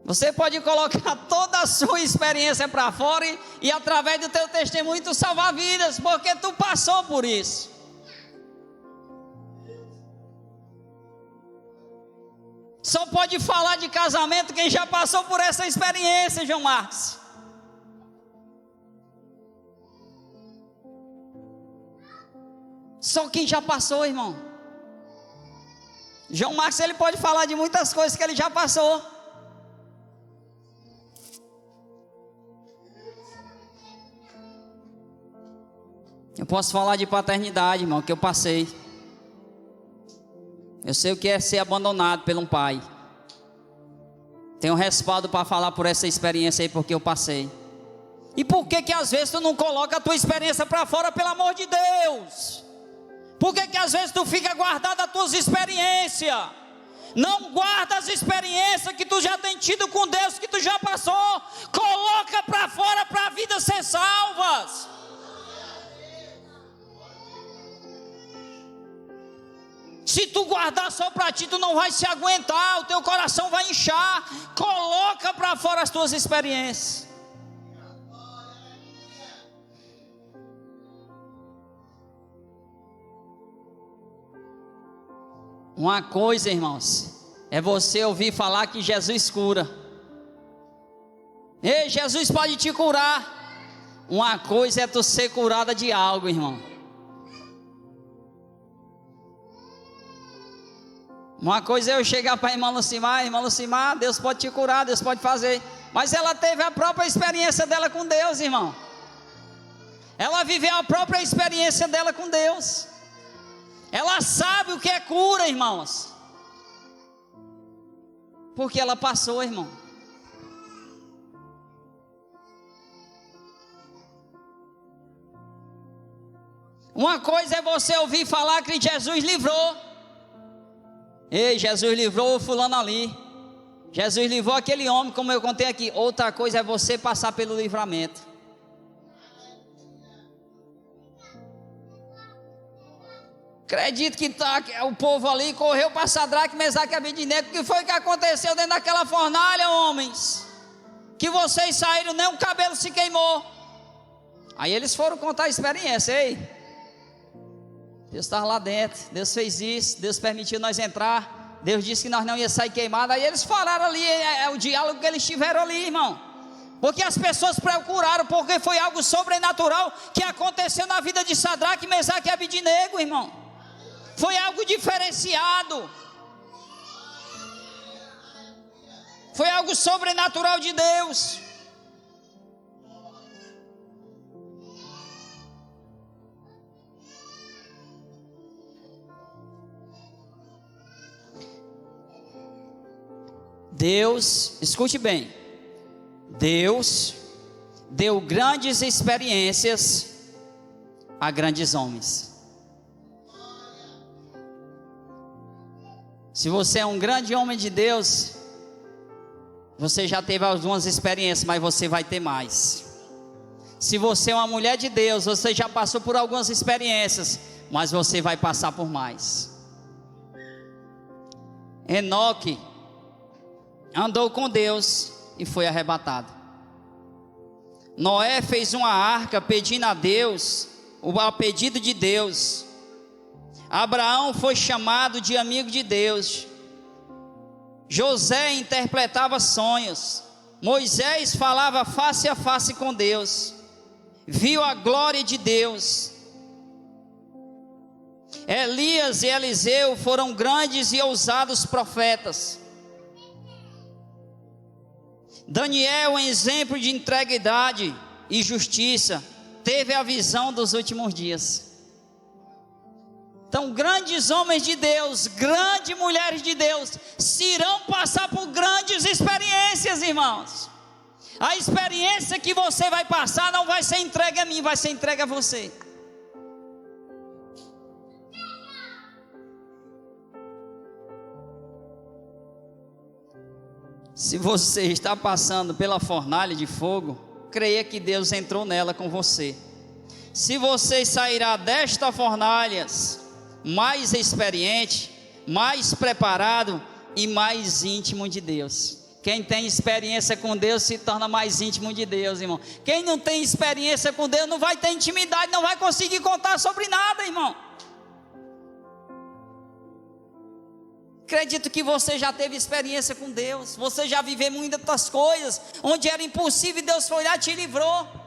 Você pode colocar toda a sua experiência para fora e através do teu testemunho tu salvar vidas, porque tu passou por isso. Só pode falar de casamento quem já passou por essa experiência, João Marcos. Só quem já passou, irmão. João Marcos, ele pode falar de muitas coisas que ele já passou. Eu posso falar de paternidade, irmão, que eu passei. Eu sei o que é ser abandonado por um pai. Tenho respaldo para falar por essa experiência aí, porque eu passei. E por que às vezes tu não coloca a tua experiência para fora, pelo amor de Deus? Por que às vezes tu fica guardado as tuas experiências? Não guarda as experiências que tu já tem tido com Deus, que tu já passou. Coloca para fora para a vida ser salvas. Se tu guardar só para ti, tu não vai se aguentar, o teu coração vai inchar. Coloca para fora as tuas experiências. Uma coisa, irmãos, é você ouvir falar que Jesus cura. Ei, Jesus pode te curar. Uma coisa é tu ser curada de algo, irmão. Uma coisa é eu chegar para a irmã Lucimar, Deus pode te curar, Deus pode fazer. Mas ela teve a própria experiência dela com Deus, irmão. Ela viveu a própria experiência dela com Deus. Ela sabe o que é cura, irmãos. Porque ela passou, irmão. Uma coisa é você ouvir falar que Jesus livrou. Ei, Jesus livrou o fulano ali. Jesus livrou aquele homem, como eu contei aqui. Outra coisa é você passar pelo livramento. Acredito que o povo ali correu para Sadraque, Mesaque e Abednego. O que foi que aconteceu dentro daquela fornalha, homens? Que vocês saíram, nem um cabelo se queimou. Aí eles foram contar a experiência. Ei, Deus estava lá dentro, Deus fez isso, Deus permitiu nós entrar, Deus disse que nós não ia sair queimado. Aí eles falaram ali, o diálogo que eles tiveram ali, irmão. Porque as pessoas procuraram, porque foi algo sobrenatural que aconteceu na vida de Sadraque, Mesaque e Abednego, irmão. Foi algo diferenciado. Foi algo sobrenatural de Deus. Deus, escute bem. Deus deu grandes experiências a grandes homens. Se você é um grande homem de Deus, você já teve algumas experiências, mas você vai ter mais. Se você é uma mulher de Deus, você já passou por algumas experiências, mas você vai passar por mais. Enoque andou com Deus e foi arrebatado. Noé fez uma arca pedindo a Deus, a pedido de Deus. Abraão foi chamado de amigo de Deus. José interpretava sonhos. Moisés falava face a face com Deus. Viu a glória de Deus. Elias e Eliseu foram grandes e ousados profetas. Daniel, um exemplo de integridade e justiça, teve a visão dos últimos dias. Então, grandes homens de Deus, grandes mulheres de Deus, se irão passar por grandes experiências, irmãos. A experiência que você vai passar não vai ser entregue a mim, vai ser entregue a você. Se você está passando pela fornalha de fogo, creia que Deus entrou nela com você. Se você sairá desta fornalha mais experiente, mais preparado e mais íntimo de Deus. Quem tem experiência com Deus se torna mais íntimo de Deus, irmão. Quem não tem experiência com Deus não vai ter intimidade, não vai conseguir contar sobre nada, irmão. Acredito que você já teve experiência com Deus. Você já viveu muitas coisas onde era impossível e Deus foi lá e te livrou.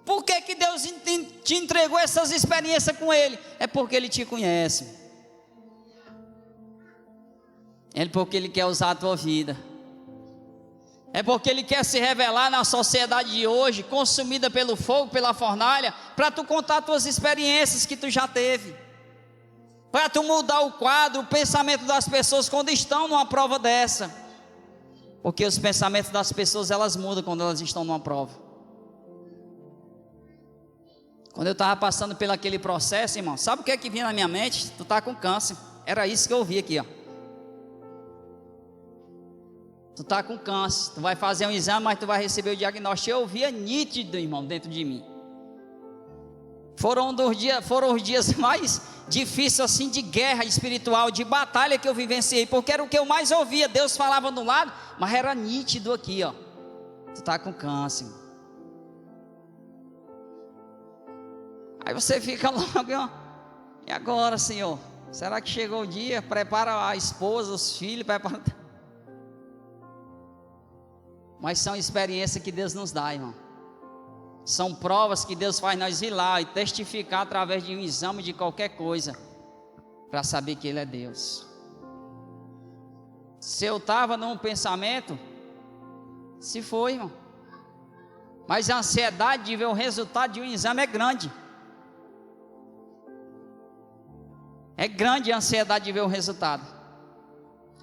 Por que Deus te entregou essas experiências com Ele? É porque Ele te conhece. É porque Ele quer usar a tua vida. É porque Ele quer se revelar na sociedade de hoje, consumida pelo fogo, pela fornalha, para tu contar as tuas experiências que tu já teve. Para tu mudar o quadro, o pensamento das pessoas quando estão numa prova dessa. Porque os pensamentos das pessoas, elas mudam quando elas estão numa prova. Quando eu estava passando pelo aquele processo, irmão, sabe o que é que vinha na minha mente? Tu tá com câncer. Era isso que eu vi aqui, ó. Tu tá com câncer, tu vai fazer um exame, mas tu vai receber o diagnóstico. Eu via nítido, irmão, dentro de mim. Foram os dias mais difíceis assim de guerra espiritual, de batalha que eu vivenciei, porque era o que eu mais ouvia. Deus falava do lado, mas era nítido aqui, ó. Tu tá com câncer. Aí você fica logo, ó. E agora, Senhor? Será que chegou o dia? Prepara a esposa, os filhos, prepara. Mas são experiências que Deus nos dá, irmão. São provas que Deus faz nós ir lá e testificar através de um exame de qualquer coisa, para saber que Ele é Deus. Se eu estava num pensamento, se foi, irmão. Mas a ansiedade de ver o resultado de um exame é grande. É grande a ansiedade de ver o resultado.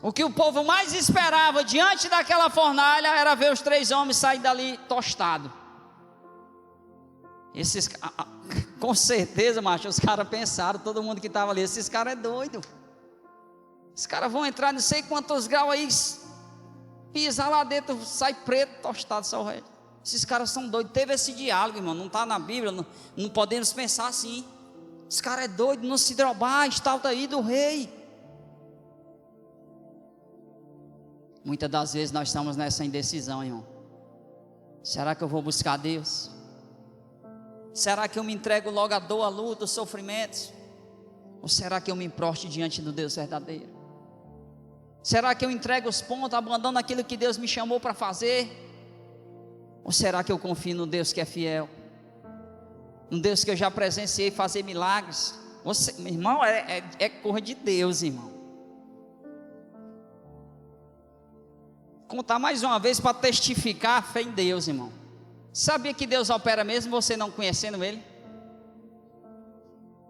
O que o povo mais esperava diante daquela fornalha era ver os 3 homens sair dali tostados. Com certeza, macho, os caras pensaram, todo mundo que estava ali, esses caras é doido. Esses caras vão entrar não sei quantos graus aí, pisar lá dentro, sai preto, tostado só o resto. Esses caras são doidos. Teve esse diálogo, irmão, não está na Bíblia, não podemos pensar assim. Esse cara é doido, não se drobar, está aí do rei. Muitas das vezes nós estamos nessa indecisão, irmão. Será que eu vou buscar Deus? Será que eu me entrego logo à dor, à luta, aos sofrimentos? Ou será que eu me proste diante do Deus verdadeiro? Será que eu entrego os pontos, abandono aquilo que Deus me chamou para fazer? Ou será que eu confio no Deus que é fiel? No Deus que eu já presenciei fazer milagres? Meu irmão, é coisa de Deus, irmão. Contar mais uma vez para testificar a fé em Deus, irmão. Sabia que Deus opera mesmo você não conhecendo Ele?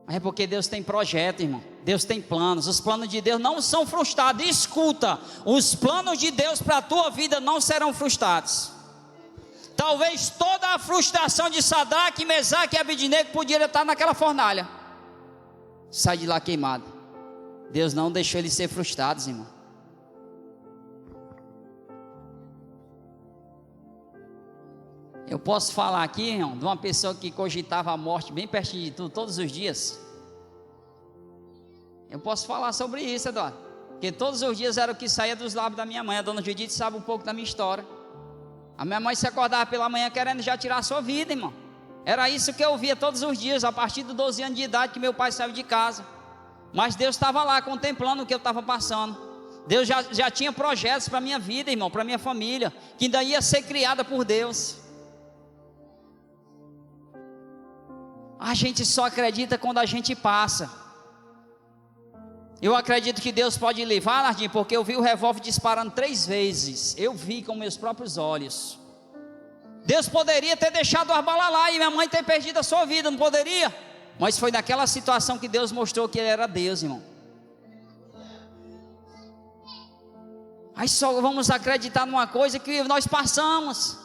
Mas é porque Deus tem projeto, irmão. Deus tem planos. Os planos de Deus não são frustrados. Escuta, os planos de Deus para a tua vida não serão frustrados. Talvez toda a frustração de Sadraque, Mesaque e Abednego podia estar naquela fornalha. Sai de lá queimado. Deus não deixou eles ser frustrados, irmão. Eu posso falar aqui, irmão, de uma pessoa que cogitava a morte bem pertinho de tu, todos os dias. Eu posso falar sobre isso, Eduardo, porque todos os dias era o que saía dos lábios da minha mãe. A dona Judite sabe um pouco da minha história. A minha mãe se acordava pela manhã querendo já tirar a sua vida, irmão. Era isso que eu ouvia todos os dias, a partir dos 12 anos de idade que meu pai saiu de casa. Mas Deus estava lá contemplando o que eu estava passando. Deus já tinha projetos para a minha vida, irmão, para a minha família, que ainda ia ser criada por Deus. A gente só acredita quando a gente passa. Eu acredito que Deus pode levar, Nardinho, porque eu vi o revólver disparando 3 vezes. Eu vi com meus próprios olhos. Deus poderia ter deixado as balas lá e minha mãe ter perdido a sua vida, não poderia? Mas foi naquela situação que Deus mostrou que Ele era Deus, irmão. Aí só vamos acreditar numa coisa que nós passamos.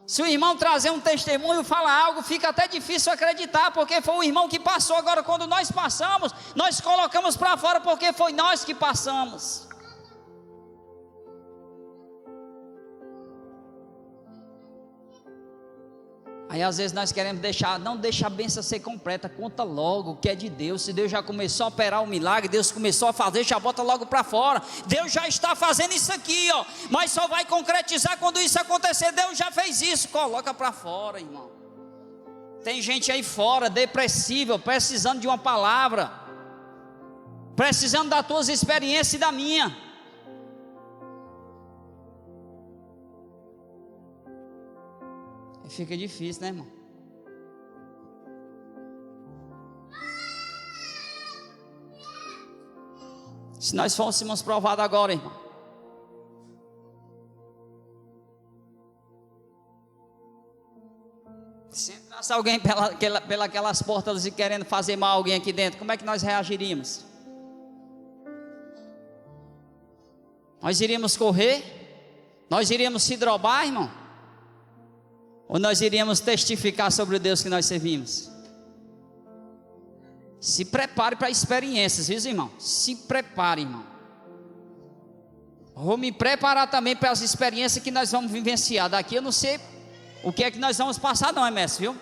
Se o irmão trazer um testemunho, falar algo, fica até difícil acreditar, porque foi o irmão que passou. Agora quando nós passamos, nós colocamos para fora, porque foi nós que passamos. Aí às vezes nós queremos não deixa a bênção ser completa, conta logo o que é de Deus. Se Deus já começou a operar o milagre, Deus começou a fazer, já bota logo para fora. Deus já está fazendo isso aqui, ó, mas só vai concretizar quando isso acontecer. Deus já fez isso, coloca para fora, irmão. Tem gente aí fora, depressiva, precisando de uma palavra, precisando das tuas experiências e da minha. Fica difícil, né, irmão? Se nós fôssemos provados agora, irmão, se entrar passa alguém pelas portas e querendo fazer mal a alguém aqui dentro, como é que nós reagiríamos? Nós iríamos correr? Nós iríamos se drobar, irmão? Ou nós iríamos testificar sobre o Deus que nós servimos? Se prepare para experiências, viu, irmão? Se prepare, irmão. Vou me preparar também para as experiências que nós vamos vivenciar. Daqui eu não sei o que é que nós vamos passar, não, MS, viu?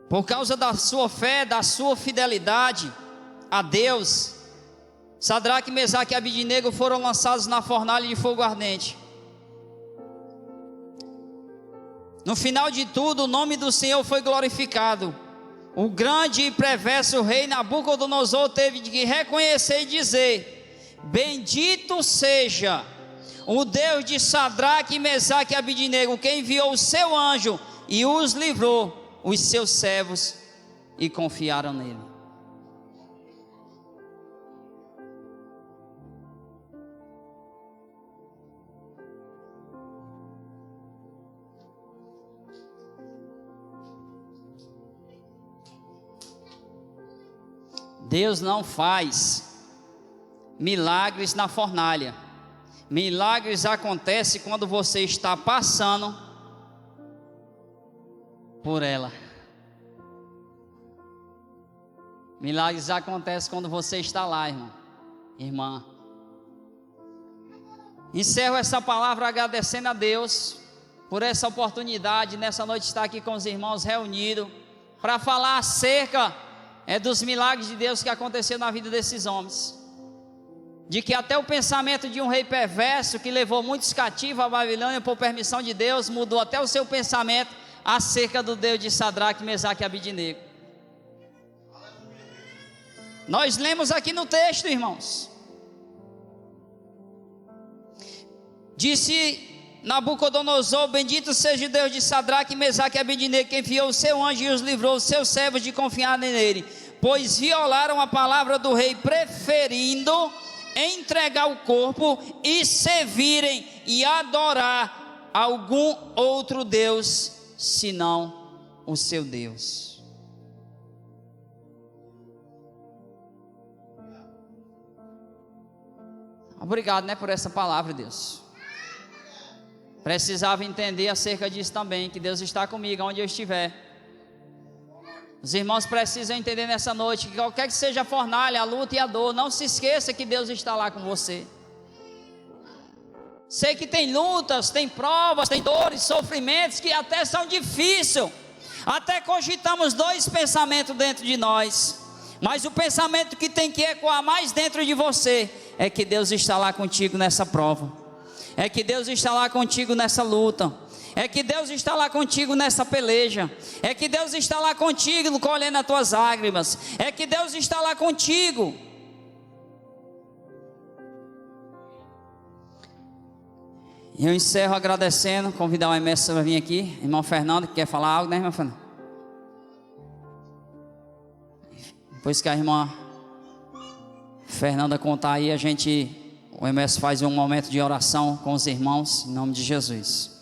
Por causa da sua fé, da sua fidelidade a Deus, Sadraque, Mesaque e Abidnego foram lançados na fornalha de fogo ardente. No final de tudo, o nome do Senhor foi glorificado. O grande e perverso rei Nabucodonosor teve que reconhecer e dizer: bendito seja o Deus de Sadraque, Mesaque e Abidnego, que enviou o seu anjo e os livrou, os seus servos, e confiaram nele. Deus não faz milagres na fornalha. Milagres acontecem quando você está passando por ela. Milagres acontecem quando você está lá, irmão, irmã. Encerro essa palavra agradecendo a Deus por essa oportunidade, nessa noite estar aqui com os irmãos reunidos, para falar acerca dos milagres de Deus que aconteceu na vida desses homens. De que até o pensamento de um rei perverso, que levou muitos cativos à Babilônia por permissão de Deus, mudou até o seu pensamento acerca do Deus de Sadraque, Mesaque e Abidnego. Nós lemos aqui no texto, irmãos. Disse Nabucodonosor: bendito seja o Deus de Sadraque, Mesaque e Abidnego, que enviou o seu anjo e os livrou, os seus servos, de confiar nele, pois violaram a palavra do rei, preferindo entregar o corpo e servirem e adorar algum outro Deus, senão o seu Deus. Obrigado, por essa palavra, Deus. Precisava entender acerca disso também, que Deus está comigo onde eu estiver. Os irmãos precisam entender nessa noite que qualquer que seja a fornalha, a luta e a dor, não se esqueça que Deus está lá com você. Sei que tem lutas, tem provas, tem dores, sofrimentos que até são difíceis. Até cogitamos dois pensamentos dentro de nós. Mas o pensamento que tem que ecoar mais dentro de você é que Deus está lá contigo nessa prova. É que Deus está lá contigo nessa luta. É que Deus está lá contigo nessa peleja. É que Deus está lá contigo colhendo as tuas lágrimas. É que Deus está lá contigo. E eu encerro agradecendo, convidar o MS para vir aqui. Irmão Fernando, que quer falar algo, né, irmão Fernando? Depois que a irmã Fernanda contar aí, o MS faz um momento de oração com os irmãos, em nome de Jesus.